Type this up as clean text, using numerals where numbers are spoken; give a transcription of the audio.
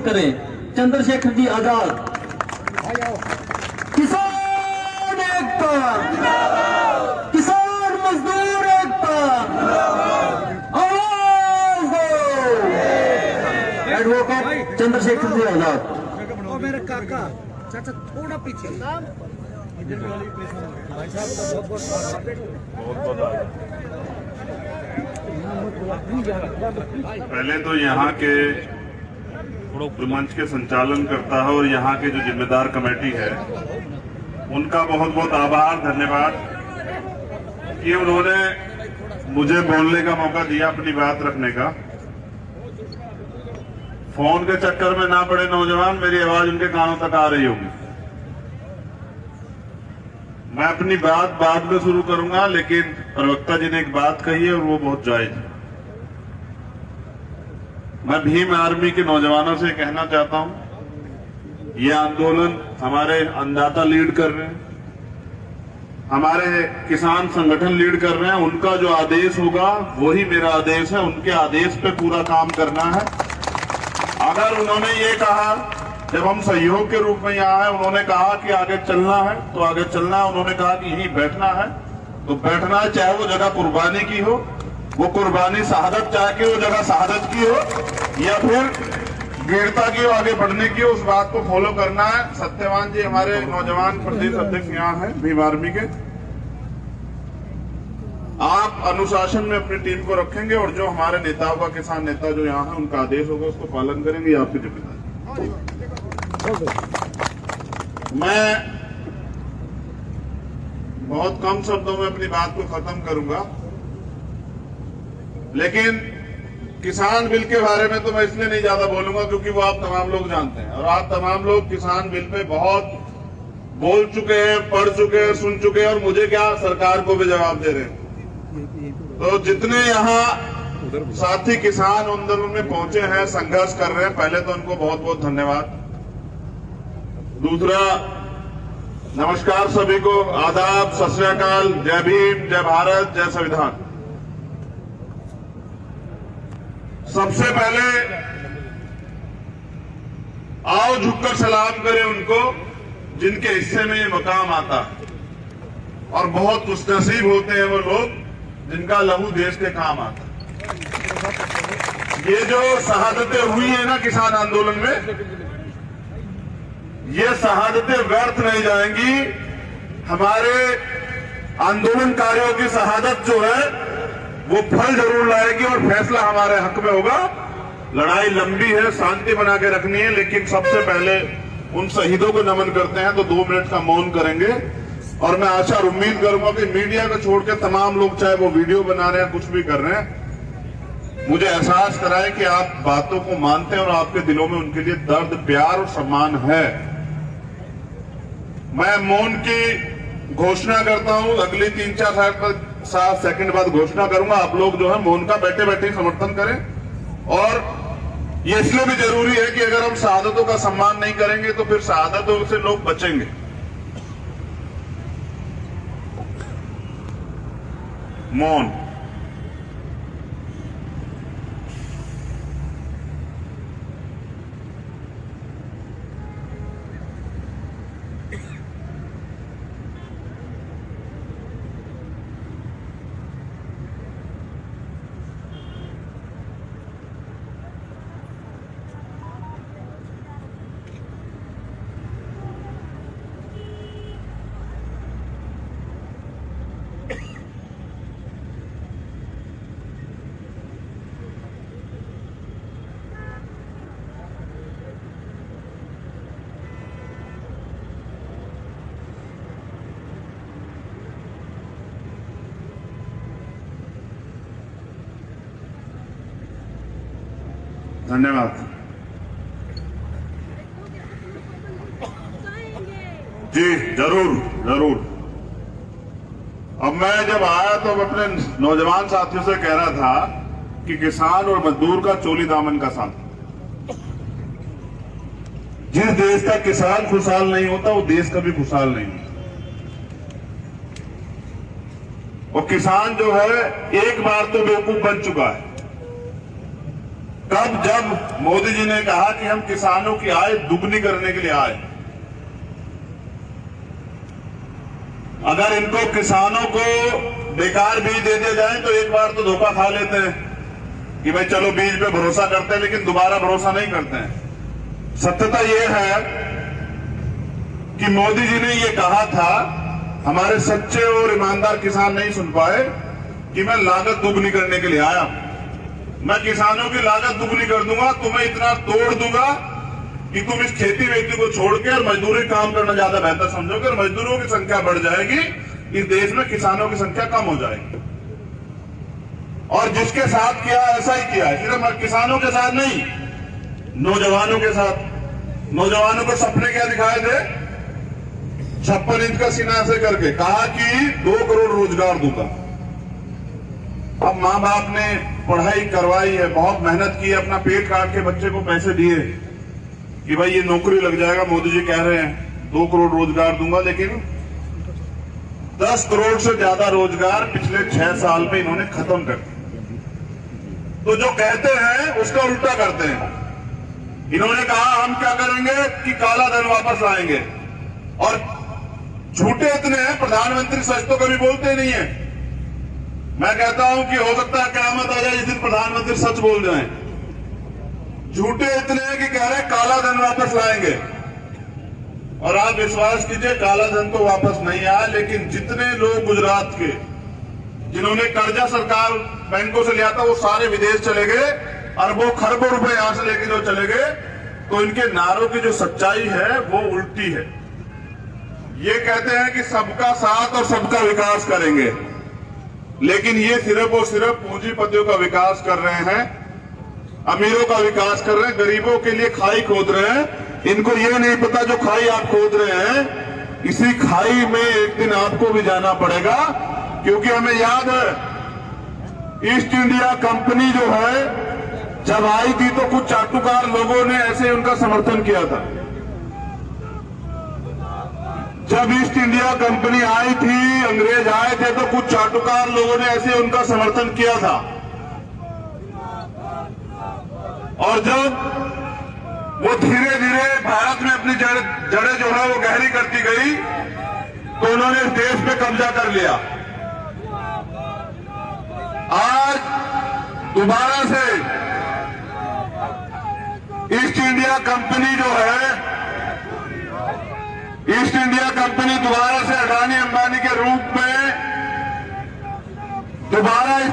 पुरस्कृत करें। चंद्रशेखर जी आजाद। किसान एकता, किसान मजदूर एकता, आवाज दो। एडवोकेट चंद्रशेखर जी आजाद। और मेरे काका चाचा थोड़ा पीछे। पहले तो यहाँ के मंच के संचालन करता है और यहाँ के जो जिम्मेदार कमेटी है उनका बहुत बहुत आभार, धन्यवाद कि उन्होंने मुझे बोलने का मौका दिया, अपनी बात रखने का। फोन के चक्कर में ना पड़े नौजवान, मेरी आवाज उनके कानों तक आ रही होगी। मैं अपनी बात बाद में शुरू करूंगा, लेकिन प्रवक्ता जी ने एक बात कही है और वो बहुत जायज है। मैं भीम आर्मी के नौजवानों से कहना चाहता हूं, ये आंदोलन हमारे अन्नदाता लीड कर रहे हैं, हमारे किसान संगठन लीड कर रहे हैं। उनका जो आदेश होगा वही मेरा आदेश है, उनके आदेश पे पूरा काम करना है। अगर उन्होंने ये कहा, जब हम सहयोग के रूप में यहाँ है, उन्होंने कहा कि आगे चलना है तो आगे चलना है। उन्होंने कहा कि यहीं बैठना है तो बैठना है, चाहे वो जगह कुर्बानी की हो, वो कुर्बानी शहादत चाहे कि वो जगह शहादत की हो या फिर वीरता की हो, आगे बढ़ने की हो, उस बात को फॉलो करना है। सत्यवान जी हमारे नौजवान प्रदेश अध्यक्ष यहाँ हैं भीम आर्मी के। आप अनुशासन में अपनी टीम को रखेंगे और जो हमारे नेताओं का, किसान नेता जो यहाँ है, उनका आदेश होगा उसको पालन करेंगे, आपकी जिम्मेदारी। मैं बहुत कम शब्दों में अपनी बात को खत्म करूंगा, लेकिन किसान बिल के बारे में तो मैं इसलिए नहीं ज्यादा बोलूंगा क्योंकि वो आप तमाम लोग जानते हैं और आप तमाम लोग किसान बिल पे बहुत बोल चुके हैं, पढ़ चुके हैं, सुन चुके हैं और मुझे क्या, सरकार को भी जवाब दे रहे हैं। तो जितने यहाँ साथी किसान आंदोलन में पहुंचे हैं, संघर्ष कर रहे हैं, पहले तो उनको बहुत बहुत धन्यवाद। दूसरा, नमस्कार सभी को, आदाब, सत श्री अकाल, जय भीम, जय भारत, जय संविधान। सबसे पहले आओ झुककर सलाम करें उनको जिनके हिस्से में ये मकाम आता है, और बहुत खुशनसीब होते हैं वो लोग जिनका लहू देश के काम आता है। ये जो शहादतें हुई है ना किसान आंदोलन में, ये शहादतें व्यर्थ नहीं जाएंगी। हमारे आंदोलनकारियों की शहादत जो है वो फल जरूर लाएगी और फैसला हमारे हक में होगा। लड़ाई लंबी है, शांति बना के रखनी है, लेकिन सबसे पहले उन शहीदों को नमन करते हैं तो 2 मिनट का मौन करेंगे। और मैं आशा और उम्मीद करूंगा कि मीडिया को छोड़ के तमाम लोग, चाहे वो वीडियो बना रहे हैं, कुछ भी कर रहे हैं, मुझे एहसास कराए कि आप बातों को मानते हैं और आपके दिलों में उनके लिए दर्द, प्यार और सम्मान है। मैं मौन की घोषणा करता हूं, अगली 3-4 सेकंड बाद घोषणा करूंगा। आप लोग जो है मौन का बैठे बैठे समर्थन करें। और ये इसलिए भी जरूरी है कि अगर हम शहादतों का सम्मान नहीं करेंगे तो फिर शहादतों से लोग बचेंगे। मौन। धन्यवाद जी, जरूर जरूर। अब मैं जब आया तो अपने नौजवान साथियों से कह रहा था कि किसान और मजदूर का चोली दामन का साथ। जिस देश का किसान खुशहाल नहीं होता वो देश कभी खुशहाल नहीं होता। और किसान जो है एक बार तो बेवकूफ बन चुका है, तब जब मोदी जी ने कहा कि हम किसानों की आय दुगनी करने के लिए आए। अगर इनको किसानों को बेकार बीज दे दिया जाए तो एक बार तो धोखा खा लेते हैं कि भाई चलो बीज पे भरोसा करते हैं, लेकिन दोबारा भरोसा नहीं करते हैं। सत्यता यह है कि मोदी जी ने यह कहा था, हमारे सच्चे और ईमानदार किसान नहीं सुन पाए कि मैं लागत दुगनी करने के लिए आया, मैं किसानों की लागत दुगनी कर दूंगा, तुम्हें इतना तोड़ दूंगा कि तुम इस खेती वेती को छोड़ के और मजदूरी काम करना ज्यादा बेहतर समझोगे और मजदूरों की संख्या बढ़ जाएगी, इस देश में किसानों की संख्या कम हो जाएगी। और जिसके साथ किया ऐसा ही किया, सिर्फ किसानों के साथ नहीं, नौजवानों के साथ। नौजवानों को सपने क्या दिखाए थे? 56 इंच का सीना ऐसे करके कहा कि 2 करोड़ रोजगार दूंगा। अब माँ बाप ने पढ़ाई करवाई है, बहुत मेहनत की है, अपना पेट काट के बच्चे को पैसे दिए कि भाई ये नौकरी लग जाएगा, मोदी जी कह रहे हैं 2 करोड़ रोजगार दूंगा, लेकिन 10 करोड़ से ज्यादा रोजगार पिछले 6 साल में इन्होंने खत्म कर दिया। तो जो कहते हैं उसका उल्टा करते हैं। इन्होंने कहा हम क्या करेंगे कि काला धन वापस लाएंगे, और झूठे इतने हैं, प्रधानमंत्री सच तो कभी बोलते नहीं है। मैं कहता हूं कि हो सकता है क़यामत आ जाए जिस दिन प्रधानमंत्री सच बोल जाएं। झूठे इतने हैं कि कह रहे हैं काला धन वापस लाएंगे, और आप विश्वास कीजिए काला धन तो वापस नहीं आया, लेकिन जितने लोग गुजरात के जिन्होंने कर्जा सरकार बैंकों से लिया था वो सारे विदेश चले गए, अरबों खरबों रुपए यहां से लेके जो चले गए। तो इनके नारों की जो सच्चाई है वो उल्टी है। ये कहते हैं कि सबका साथ और सबका विकास करेंगे, लेकिन ये सिर्फ और सिर्फ पूंजीपतियों का विकास कर रहे हैं, अमीरों का विकास कर रहे हैं, गरीबों के लिए खाई खोद रहे हैं। इनको ये नहीं पता जो खाई आप खोद रहे हैं, इसी खाई में एक दिन आपको भी जाना पड़ेगा। क्योंकि हमें याद है ईस्ट इंडिया कंपनी जो है जब आई थी तो कुछ चाटुकार लोगों ने ऐसे उनका समर्थन किया था। जब ईस्ट इंडिया कंपनी आई थी, अंग्रेज आए थे, तो कुछ चाटुकार लोगों ने ऐसे उनका समर्थन किया था। और जब वो धीरे धीरे भारत में अपनी जड़ें जो है वो गहरी करती गई, तो उन्होंने इस देश पे कब्जा कर लिया। आज दोबारा से ईस्ट इंडिया कंपनी जो है, ईस्ट इंडिया कंपनी दोबारा से अडानी अंबानी के रूप में दोबारा इस